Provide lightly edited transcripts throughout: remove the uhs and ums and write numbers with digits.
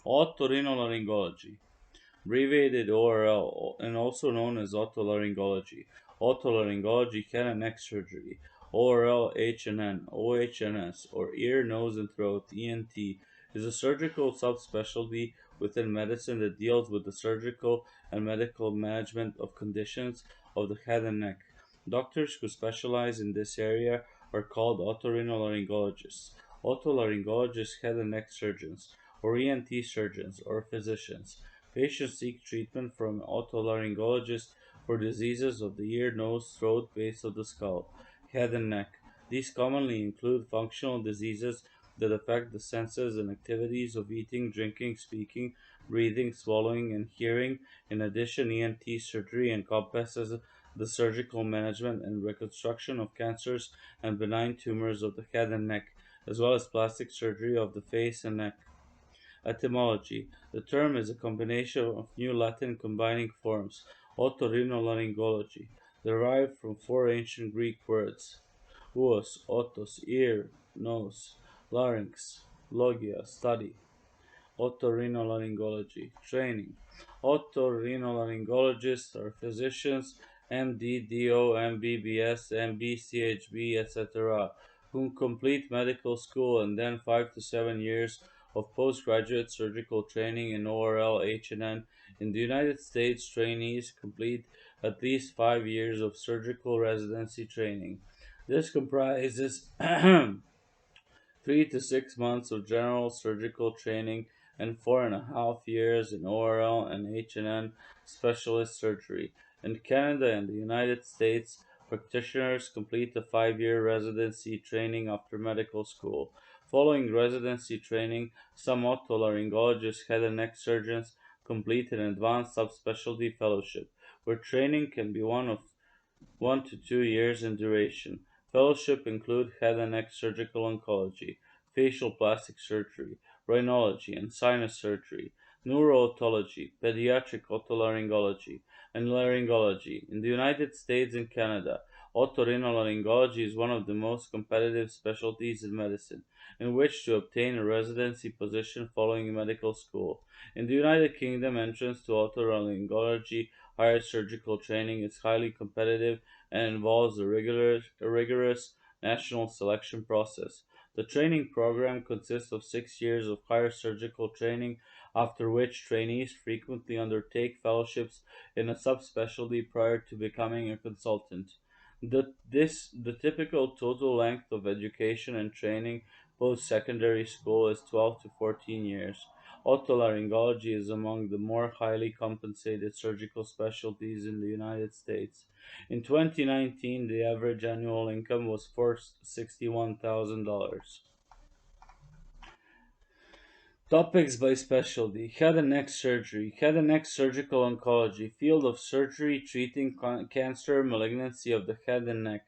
Otorhynolaryngology, abbreviated ORL, and also known as otolaryngology. Otolaryngology, head and neck surgery, ORL, HNN, OHNS, or ear, nose, and throat, ENT, is a surgical subspecialty within medicine that deals with the surgical and medical management of conditions of the head and neck. Doctors who specialize in this area are called otorhinolaryngologists. Otolaryngologists, head and neck surgeons, or ENT surgeons, or physicians. Patients seek treatment from otolaryngologists for diseases of the ear, nose, throat, base of the skull, head, and neck. These commonly include functional diseases that affect the senses and activities of eating, drinking, speaking, breathing, swallowing, and hearing. In addition, ENT surgery encompasses the surgical management and reconstruction of cancers and benign tumors of the head and neck, as well as plastic surgery of the face and neck. Etymology: the term is a combination of New Latin combining forms "otorhinolaryngology", derived from four ancient Greek words: "oos", "otos", "ear", "nose", "larynx", "logia", "study". Otorhinolaryngology training. Otorhinolaryngologists are physicians, MD, DO, MBBS, MB, CHB, etc., who complete medical school and then 5 to 7 years of postgraduate surgical training in ORL, HNN. In the United States, trainees complete at least 5 years of surgical residency training. This comprises 3 to 6 months of general surgical training and 4.5 years in ORL and H&N specialist surgery. In Canada and the United States, practitioners complete a 5 year residency training after medical school. Following residency training, some otolaryngologists, head and neck surgeons complete an advanced subspecialty fellowship, where training can be 1 to 2 years in duration. Fellowship include head and neck surgical oncology, facial plastic surgery, rhinology and sinus surgery, neuro-otology, pediatric otolaryngology, and laryngology. In the United States and Canada, otorhinolaryngology is one of the most competitive specialties in medicine, in which to obtain a residency position following medical school. In the United Kingdom, entrance to otolaryngology higher surgical training is highly competitive and involves a rigorous national selection process. The training program consists of 6 years of higher surgical training, after which trainees frequently undertake fellowships in a subspecialty prior to becoming a consultant. The typical total length of education and training post secondary school is 12 to 14 years. Otolaryngology is among the more highly compensated surgical specialties in the United States. In 2019, the average annual income was $61,000. Topics by specialty: head and neck surgery, head and neck surgical oncology, field of surgery treating cancer, malignancy of the head and neck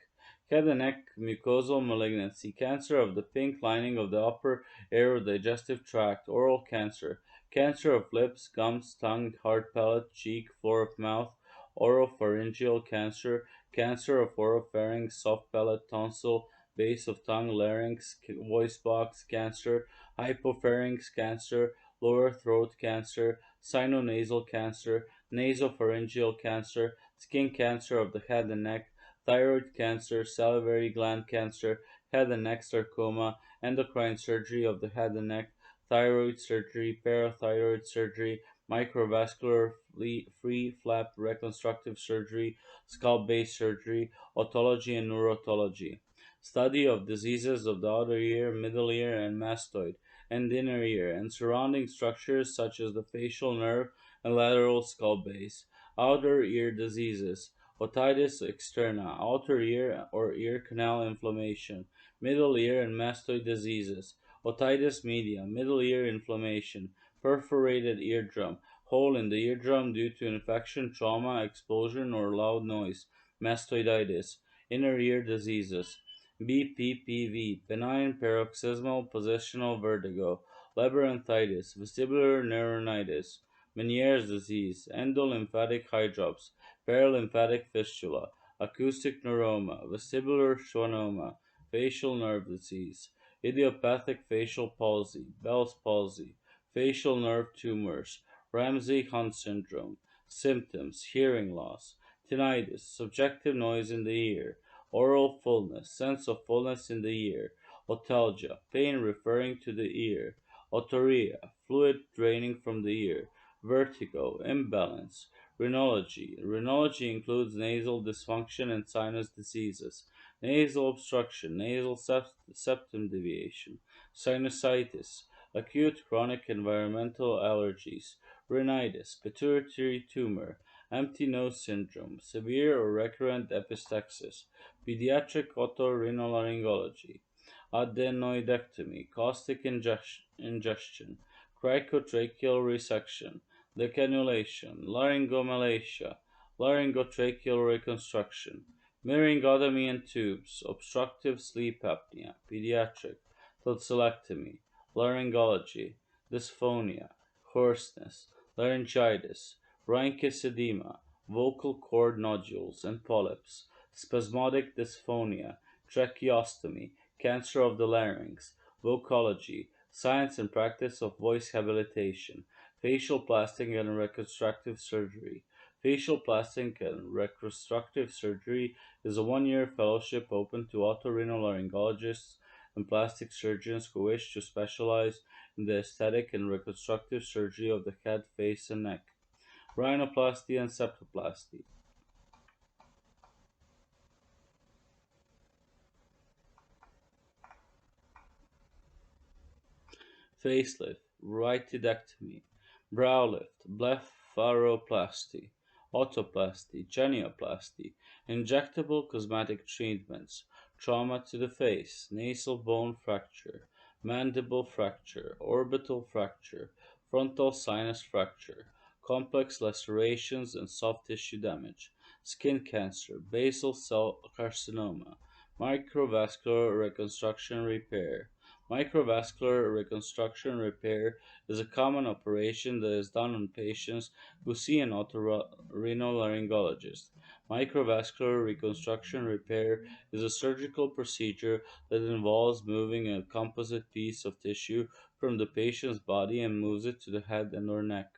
mucosal malignancy, cancer of the pink lining of the upper aerodigestive tract, oral cancer, cancer of lips, gums, tongue, hard palate, cheek, floor of mouth, oropharyngeal cancer, cancer of oropharynx, soft palate, tonsil, base of tongue, larynx, voice box cancer, hypopharynx cancer, lower throat cancer, sinonasal cancer, nasopharyngeal cancer, skin cancer of the head and neck, thyroid cancer, salivary gland cancer, head and neck sarcoma, endocrine surgery of the head and neck, thyroid surgery, parathyroid surgery, microvascular free flap reconstructive surgery, scalp base surgery, otology and neurotology. Study of diseases of the outer ear, middle ear, and mastoid, and inner ear, and surrounding structures such as the facial nerve and lateral skull base. Outer ear diseases: otitis externa, outer ear or ear canal inflammation, middle ear and mastoid diseases, otitis media, middle ear inflammation, perforated eardrum, hole in the eardrum due to infection, trauma, explosion, or loud noise, mastoiditis, inner ear diseases. BPPV, benign paroxysmal positional vertigo, labyrinthitis, vestibular neuronitis, Meniere's disease, endolymphatic hydrops, paralymphatic fistula, acoustic neuroma, vestibular schwannoma, facial nerve disease, idiopathic facial palsy, Bell's palsy, facial nerve tumors, Ramsay-Hunt syndrome, symptoms, hearing loss, tinnitus, subjective noise in the ear, oral fullness, sense of fullness in the ear, otalgia, pain referring to the ear, otorrhea, fluid draining from the ear, vertigo, imbalance, rhinology. Rhinology includes nasal dysfunction and sinus diseases, nasal obstruction, nasal septum deviation, sinusitis, acute chronic environmental allergies, rhinitis, pituitary tumor, empty nose syndrome, severe or recurrent epistaxis, pediatric otorhinolaryngology, adenoidectomy, caustic ingestion, cricotracheal resection, decannulation, laryngomalacia, laryngotracheal reconstruction, myringotomy and tubes, obstructive sleep apnea, pediatric, tonsillectomy, laryngology, dysphonia, hoarseness, laryngitis, rhynchus edema, vocal cord nodules and polyps, spasmodic dysphonia, tracheostomy, cancer of the larynx, vocology, science and practice of voice habilitation, facial plastic and reconstructive surgery. Facial plastic and reconstructive surgery is a 1 year fellowship open to otorhinolaryngologists and plastic surgeons who wish to specialize in the aesthetic and reconstructive surgery of the head, face, and neck. Rhinoplasty and septoplasty. Facelift, rhytidectomy, brow lift, blepharoplasty, autoplasty, genioplasty, injectable cosmetic treatments, trauma to the face, nasal bone fracture, mandible fracture, orbital fracture, frontal sinus fracture, complex lacerations and soft tissue damage, skin cancer, basal cell carcinoma, microvascular reconstruction repair. Microvascular reconstruction repair is a common operation that is done on patients who see an otorhinolaryngologist. Microvascular reconstruction repair is a surgical procedure that involves moving a composite piece of tissue from the patient's body and moves it to the head and or neck.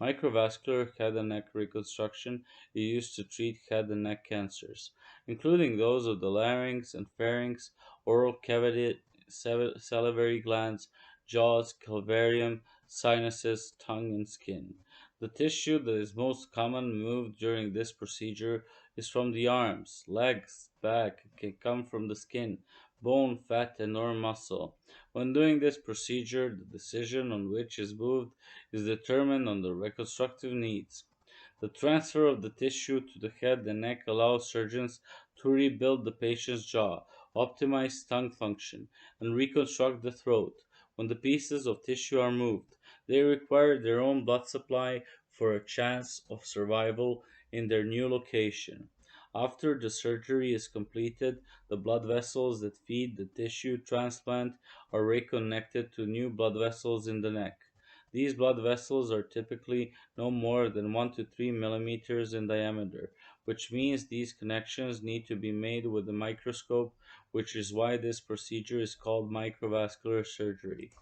Microvascular head and neck reconstruction is used to treat head and neck cancers, including those of the larynx and pharynx, oral cavity, salivary glands, jaws, calvarium, sinuses, tongue, and skin. The tissue that is most common moved during this procedure is from the arms, legs, back, and can come from the skin, bone, fat, and or muscle. When doing this procedure, the decision on which is moved is determined on the reconstructive needs. The transfer of the tissue to the head and neck allows surgeons to rebuild the patient's jaw, optimize tongue function, and reconstruct the throat. When the pieces of tissue are moved, they require their own blood supply for a chance of survival in their new location. After the surgery is completed, the blood vessels that feed the tissue transplant are reconnected to new blood vessels in the neck. These blood vessels are typically no more than 1 to 3 millimeters in diameter, which means these connections need to be made with a microscope, which is why this procedure is called microvascular surgery.